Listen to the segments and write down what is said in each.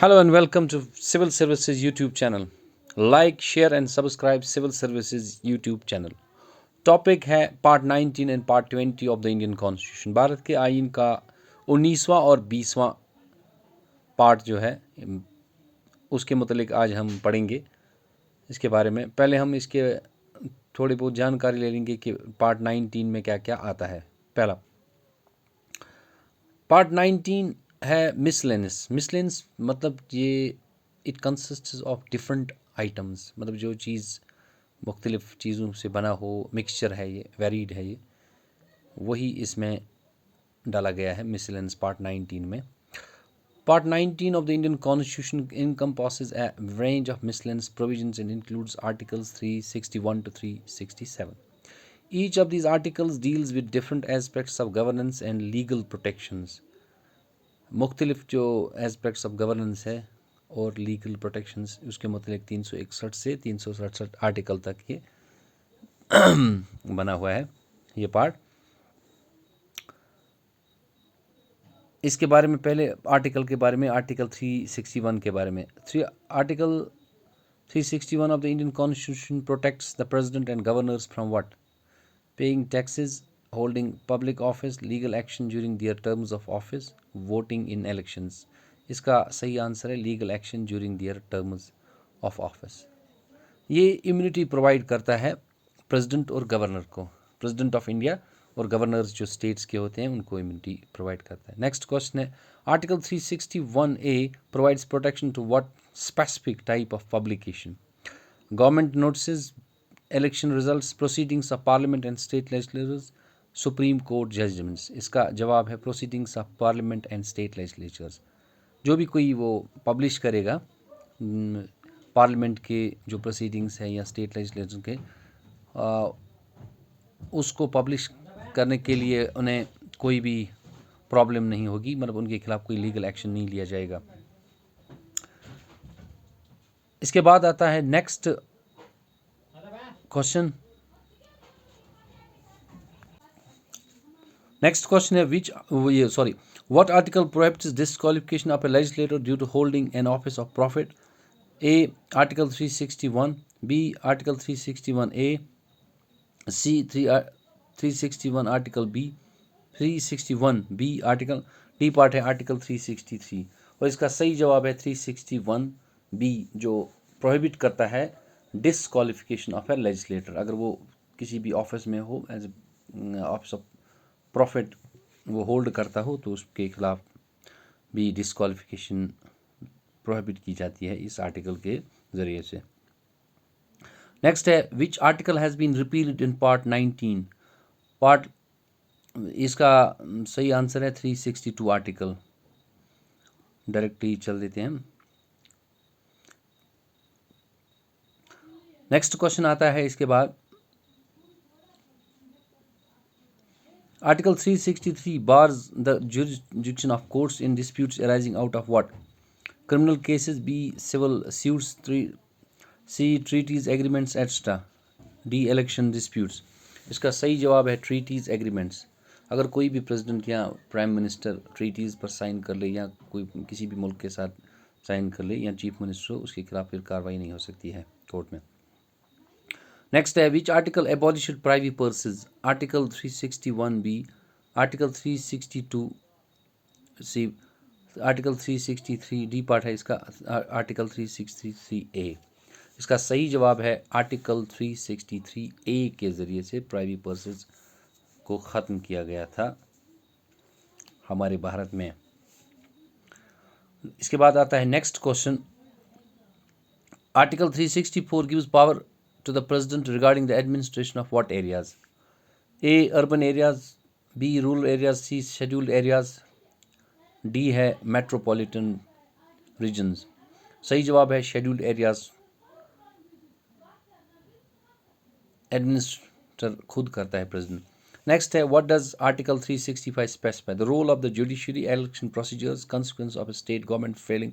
Hello and welcome to Civil Services YouTube channel. Like, share and subscribe Civil Services YouTube channel. Topic है part 19 and part 20 of the Indian constitution. Bharat के आइन का 19वां और 20वां part जो है उसके मुतलिक आज हम पढ़ेंगे इसके बारे में। पहले हम इसके थोड़ी बहुत जानकारी ले लेंगे कि पार्ट 19 में क्या क्या आता है। पहला पार्ट 19 है मिसलेनियस मतलब ये it consists of different items, मतलब जो चीज़ मुख्तलिफ़ चीज़ों से बना हो, मिक्सचर है, ये वेरीड है, ये वही इसमें डाला गया है मिसलेनियस पार्ट 19 में। Part 19 of the Indian Constitution encompasses a range of miscellaneous provisions and includes Articles 361 to 367. Each of these articles deals with different aspects of governance and legal protections. मुख्तलिफ जो एस्पेक्ट्स ऑफ गवर्नेंस है और legal protections उसके मतलब 361 से 367 article तक ये बना हुआ है ये पार्ट। इसके बारे में पहले आर्टिकल के बारे में, आर्टिकल 361 के बारे में। Article 361 of the Indian constitution protects the president and governors from what? Paying taxes, holding public office, legal action during their terms of office, voting in elections. इसका सही आंसर है legal action during their terms of office. ये immunity provide करता है president और governor को, president of India और governors जो स्टेट्स के होते हैं उनको इम्यूनिटी प्रोवाइड करता है। नेक्स्ट क्वेश्चन है article 361A provides protection to what specific type of publication? Government notice, election results, proceedings of parliament and state legislatures, supreme court judgments. इसका जवाब है proceedings of parliament and state legislatures. जो भी कोई वो publish करेगा parliament के जो प्रोसीडिंग्स हैं या स्टेट लेजिस्लेचर के, उसको पब्लिश करने के लिए उन्हें कोई भी प्रॉब्लम नहीं होगी, मतलब उनके खिलाफ कोई लीगल एक्शन नहीं लिया जाएगा। इसके बाद आता है नेक्स्ट क्वेश्चन। नेक्स्ट क्वेश्चन है what article prohibits disqualification of a legislator due to holding an office of profit? A article 361, B article 361A, C 361 article B, 361B article, D part है article 363 और इसका सही जवाब है 361B जो prohibit करता है डिसक्वालिफिकेशन ऑफ ए लेजिस्लेटर। अगर वो किसी भी ऑफिस में हो, एज ऑफिस ऑफ प्रॉफिट वो होल्ड करता हो, तो उसके खिलाफ भी डिसक्वालिफिकेशन प्रोहिबिट की जाती है इस आर्टिकल के ज़रिए से। नेक्स्ट है which article has been repealed in part 19? Part इसका सही आंसर है 362 आर्टिकल। डायरेक्टली चल देते हैं। नेक्स्ट क्वेश्चन आता है इसके बाद article 363 bars the jurisdiction of courts in disputes arising out of what? Criminal cases, B civil suits, C treaties agreements extra, D election disputes. इसका सही जवाब है ट्रीटीज एग्रीमेंट्स। अगर कोई भी प्रेसिडेंट या प्राइम मिनिस्टर ट्रीटीज़ पर साइन कर ले या कोई किसी भी मुल्क के साथ साइन कर ले या चीफ मिनिस्टर हो, उसके खिलाफ फिर कार्रवाई नहीं हो सकती है कोर्ट में। नेक्स्ट है which article abolish private purses? Article 361B, article 362C, article 363, D part है इसका आर्टिकल 363A। इसका सही जवाब है आर्टिकल 363A के ज़रिए से प्राइवेट पर्सेस को ख़त्म किया गया था हमारे भारत में। इसके बाद आता है next question article 364 gives power to the president regarding the administration of what areas? A urban areas, B rural areas, C scheduled areas, D है मेट्रोपॉलिटन रीजन्स। सही जवाब है शेड्यूल्ड एरियाज। एडमिनिस्ट्रेटर खुद करता है प्रेसिडेंट। नेक्स्ट है what does article 365 specify? The role of the judiciary, election procedures, consequence of a state government failing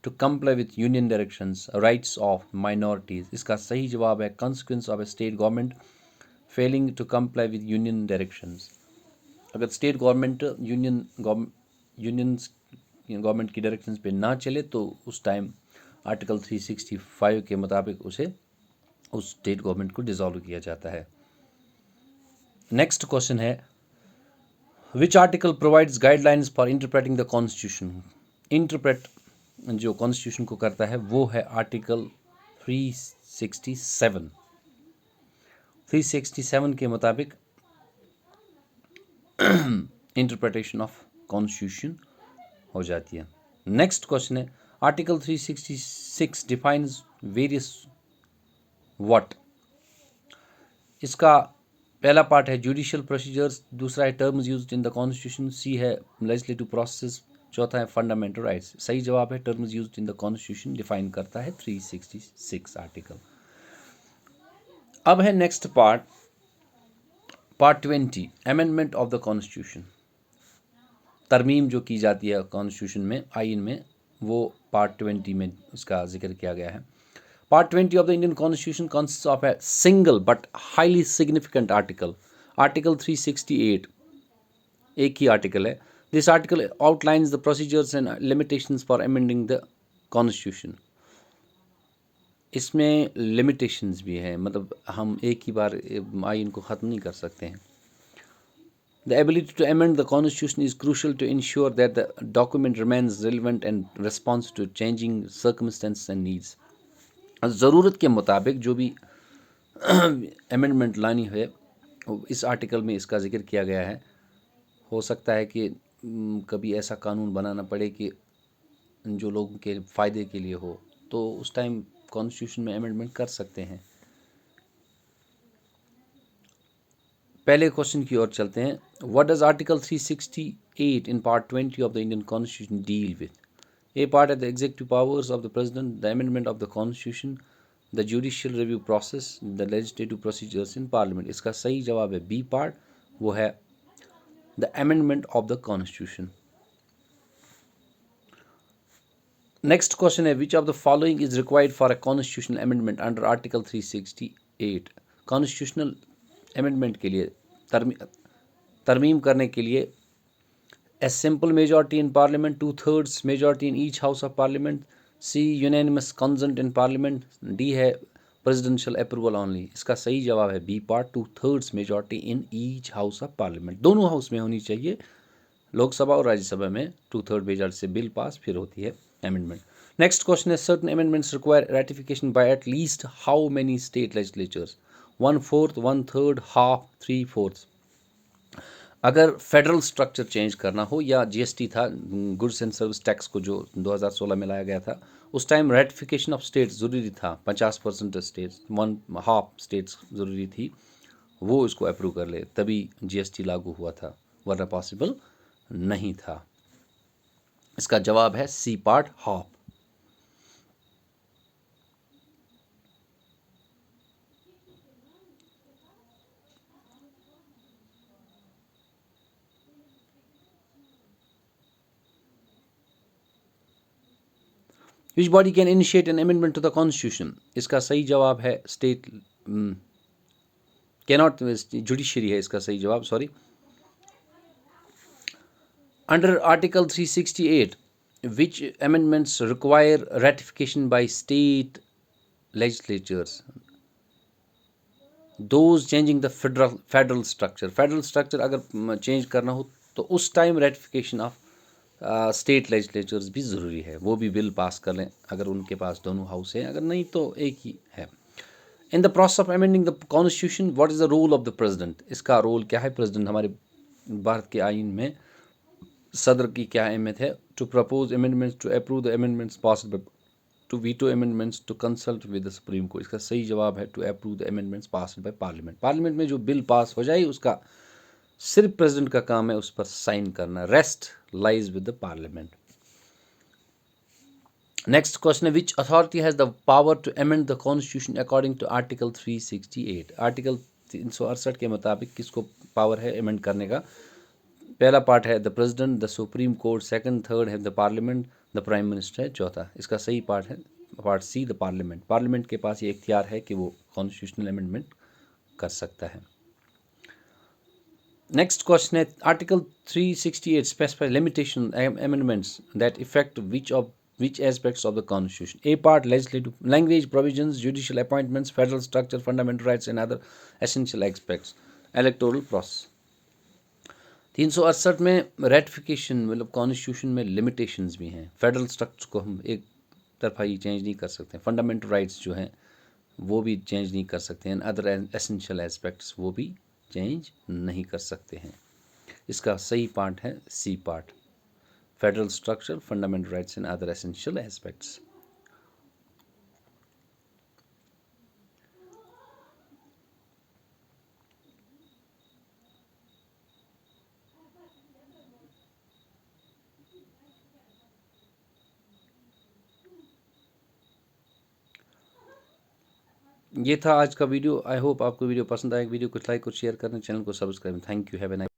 to comply with union directions, rights of minorities। इसका सही जवाब है consequence of a state government failing to comply with union directions। अगर state government unions government की directions पे ना चले तो उस टाइम आर्टिकल 365 के मुताबिक उसे उस स्टेट गवर्नमेंट को डिसॉल्व किया जाता है। नेक्स्ट क्वेश्चन है which article provides guidelines for interpreting the constitution. Interpret जो कॉन्स्टिट्यूशन को करता है वो है आर्टिकल 367। 367 के मुताबिक इंटरप्रिटेशन ऑफ कॉन्स्टिट्यूशन हो जाती है। नेक्स्ट क्वेश्चन है आर्टिकल 366 डिफाइंस वेरियस व्हाट। इसका पहला पार्ट है जुडिशियल प्रोसीजर्स, दूसरा है terms used in the constitution, C है लेजिस्लेटिव प्रोसेस, चौथा है फंडामेंटल राइट्स। सही जवाब है terms used in the constitution define करता है 366 आर्टिकल। अब है next part 20 amendment of the constitution. तरमीम जो की जाती है कॉन्स्टिट्यूशन में, आइन में, वो पार्ट 20 में उसका जिक्र किया गया है। Part 20 of the Indian constitution consist of a single but highly significant article, article 368। एक ही आर्टिकल है। This article outlines the procedures and limitations for amending the constitution. इसमें लिमिटेशंस भी हैं, मतलब हम एक ही बार आइन को ख़त्म नहीं कर सकते हैं। The ability to amend the constitution is crucial to ensure that the document remains relevant and responds to changing circumstances and needs. ज़रूरत के मुताबिक जो भी अमेंडमेंट लानी है इस आर्टिकल में इसका जिक्र किया गया है। हो सकता है कि कभी ऐसा कानून बनाना पड़े कि जो लोगों के फ़ायदे के लिए हो, तो उस टाइम कॉन्स्टिट्यूशन में अमेंडमेंट कर सकते हैं। पहले क्वेश्चन की ओर चलते हैं। What does article 368 in part 20 of the Indian constitution deal with. A part है the executive powers of the president, the amendment of the constitution, the judicial review process, the legislative procedures in parliament. इसका सही जवाब है B part, वो है the amendment of the constitution. Next question है which of the following is required for a constitutional amendment under article 368। Constitutional amendment के लिए तरमीम करने के लिए A simple majority in parliament, 2/3 majority in each house of parliament, C unanimous consent in parliament, D है presidential approval only. इसका सही जवाब है B part, 2/3 majority in each house of parliament. दोनों हाउस में होनी चाहिए, लोकसभा और राज्यसभा में 2/3 मेजॉरिटी से बिल पास, फिर होती है अमेंडमेंट। नेक्स्ट क्वेश्चन है certain amendments require ratification by at least how many state legislatures. 1/4, 1/3, half, 3/4। अगर फेडरल स्ट्रक्चर चेंज करना हो या जीएसटी था, गुड्स एंड सर्विस टैक्स को जो 2016 में लाया गया था, उस टाइम रेटिफिकेशन ऑफ स्टेट्स ज़रूरी था। 50% स्टेट्स, 1/2 स्टेट्स ज़रूरी थी, वो इसको अप्रूव कर ले तभी जीएसटी लागू हुआ था, वरना पॉसिबल नहीं था। इसका जवाब है C part, half. Which body can initiate an amendment to the constitution. इसका सही जवाब है स्टेट कैनॉट, जुडिशरी है इसका सही जवाब, sorry. Under article 368 which amendments require ratification by state legislatures. Those changing the federal structure. Federal structure अगर change करना हो तो उस time ratification of state legislatures भी ज़रूरी है, वो भी बिल पास कर लें अगर उनके पास दोनों हाउस हैं, अगर नहीं तो एक ही है। In the process of amending the constitution what is the role of the president. इसका रोल क्या है। प्रेसिडेंट हमारे भारत के आइन में सदर की क्या अहमियत है। To propose amendments, to approve the amendments passed by, to veto amendments, to consult with the supreme court. इसका सही जवाब है to approve the amendments passed by parliament. Parliament में जो बिल पास हो जाए उसका सिर्फ प्रेसिडेंट का काम है उस पर साइन करना, rest lies with the parliament. Next question है which authority has the power to amend the constitution according to article 368। Article 368 के मुताबिक किसको पावर है अमेंड करने का। पहला पार्ट है the president, the supreme court, second third है the parliament, the prime minister है चौथा। इसका सही पार्ट है part C, the parliament. Parliament के पास ये इख्तियार है कि वो कॉन्स्टिट्यूशनल अमेंडमेंट कर सकता है। नेक्स्ट क्वेश्चन है article 368 specify limitation amendments that affect which aspects of the constitution. A part legislative language provisions, judicial appointments, federal structure, fundamental rights and other essential aspects. Electoral process. 368 में ratification मतलब constitution में limitations भी हैं। Federal structure को हम एक तरफा ही change नहीं कर सकते। फंडामेंटल राइट्स जो हैं वो भी चेंज नहीं कर सकते हैं। अदर एसेंशियल एस्पेक्ट्स वो भी चेंज नहीं कर सकते हैं। इसका सही पार्ट है C part, federal structure, fundamental rights and other essential aspects. ये था आज का वीडियो। आई होप आपको वीडियो पसंद आएगा। वीडियो को लाइक और शेयर करना, चैनल को subscribe. Thank you. Have a nice